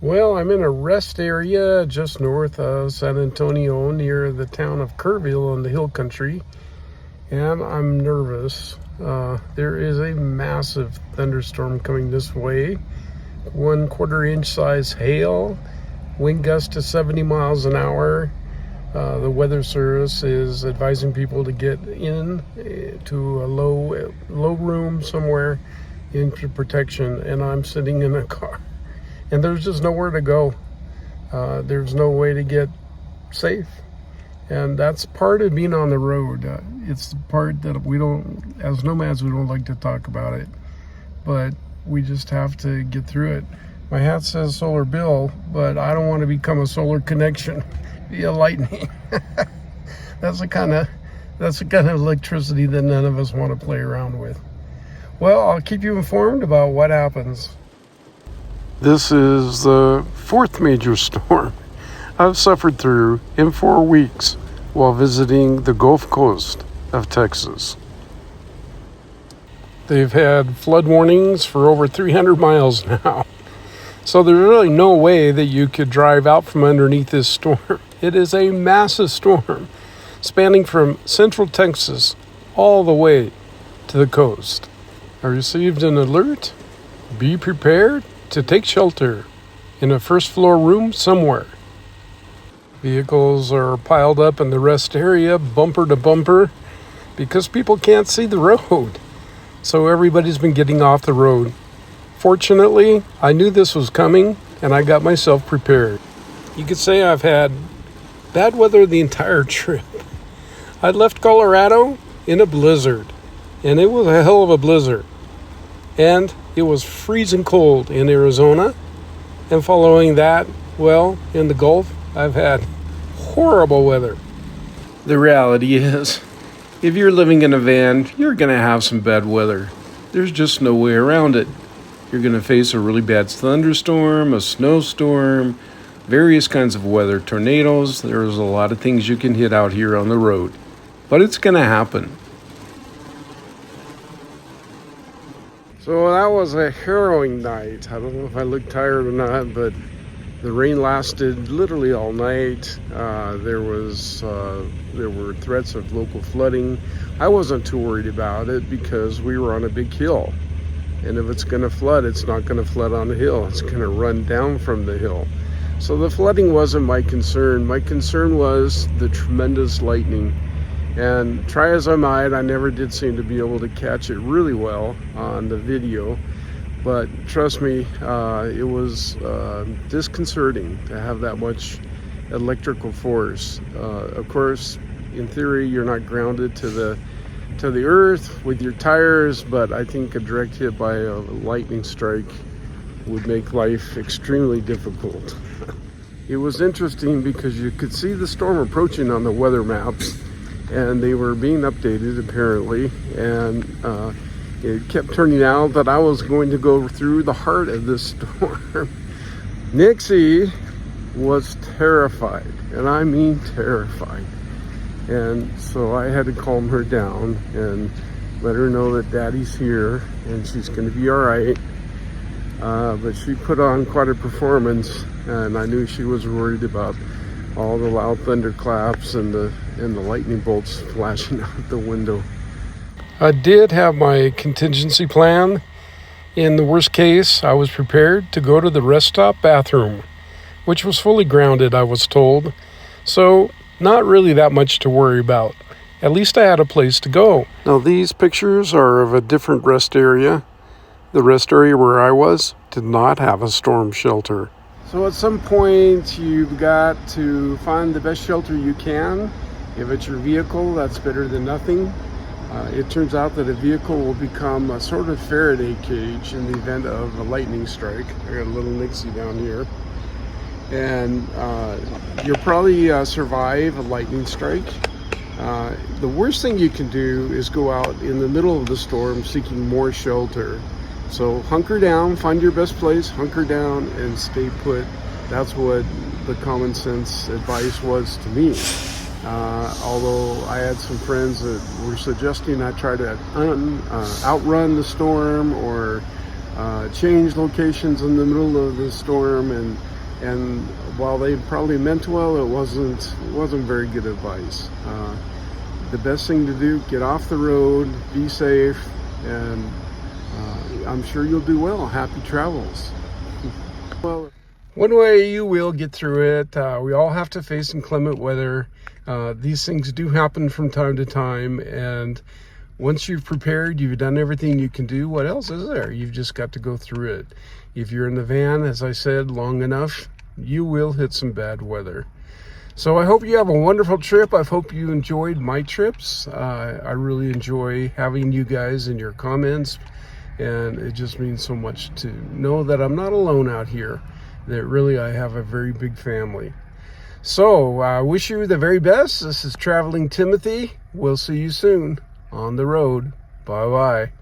Well, I'm in a rest area just north of San Antonio near the town of Kerrvile in the hill country, and I'm nervous. There is a massive thunderstorm coming this way, 1/4 inch size hail, wind gusts to 70 miles an hour. The weather service is advising people to get in to a low room somewhere into protection, and I'm sitting in a car. And there's just nowhere to go. There's no way to get safe. And that's part of being on the road. It's the part that we don't, as nomads, we don't like to talk about it. But we just have to get through it. My hat says solar bill, but I don't want to become a solar connection via lightning. That's the kind of electricity that none of us want to play around with. Well, I'll keep you informed about what happens. This is the fourth major storm I've suffered through in 4 weeks while visiting the Gulf Coast of Texas. They've had flood warnings for over 300 miles now. So there's really no way that you could drive out from underneath this storm. It is a massive storm spanning from central Texas all the way to the coast. I received an alert. Be prepared to take shelter in a first floor room somewhere. Vehicles are piled up in the rest area, bumper to bumper, because people can't see the road. So everybody's been getting off the road. Fortunately, I knew this was coming, and I got myself prepared. You could say I've had bad weather the entire trip. I left Colorado in a blizzard, and it was a hell of a blizzard. And it was freezing cold in Arizona. And following that, well, in the Gulf, I've had horrible weather. The reality is, if you're living in a van, you're going to have some bad weather. There's just no way around it. You're going to face a really bad thunderstorm, a snowstorm, various kinds of weather, tornadoes. There's a lot of things you can hit out here on the road. But it's going to happen. So that was a harrowing night. I don't know if I looked tired or not, but the rain lasted literally all night. There were threats of local flooding. I wasn't too worried about it because we were on a big hill. And if it's going to flood, it's not going to flood on the hill. It's going to run down from the hill. So the flooding wasn't my concern. My concern was the tremendous lightning. And try as I might, I never did seem to be able to catch it really well on the video. But trust me, it was disconcerting to have that much electrical force. Of course, in theory, you're not grounded to the earth with your tires, but I think a direct hit by a lightning strike would make life extremely difficult. It was interesting because you could see the storm approaching on the weather maps, and they were being updated apparently, and it kept turning out that I was going to go through the heart of this storm. Nixie was terrified, and I mean terrified. And so I had to calm her down and let her know that Daddy's here and she's going to be all right. But she put on quite a performance, and I knew she was worried about all the loud thunderclaps and the lightning bolts flashing out the window. I did have my contingency plan. In the worst case, I was prepared to go to the rest stop bathroom, which was fully grounded, I was told. So not really that much to worry about. At least I had a place to go. Now these pictures are of a different rest area. The rest area where I was did not have a storm shelter. So at some point you've got to find the best shelter you can. If it's your vehicle, that's better than nothing. It turns out that a vehicle will become a sort of Faraday cage in the event of a lightning strike. I got a little Nixie down here. And you'll probably survive a lightning strike. The worst thing you can do is go out in the middle of the storm seeking more shelter. So hunker down, find your best place, hunker down, and stay put. That's what the common sense advice was to me. Although I had some friends that were suggesting I try to outrun the storm or change locations in the middle of the storm, and while they probably meant well, it wasn't very good advice. The best thing to do, get off the road, be safe, and I'm sure you'll do well. Happy travels. Well, one way you will get through it. We all have to face inclement weather. These things do happen from time to time, and once you've prepared, you've done everything you can do, what else is there? You've just got to go through it. If you're in the van, as I said, long enough, you will hit some bad weather. So I hope you have a wonderful trip. I hope you enjoyed my trips. I really enjoy having you guys in your comments, and it just means so much to know that I'm not alone out here, that really I have a very big family. So I wish you the very best. This is Traveling Timothy. We'll see you soon on the road. Bye-bye.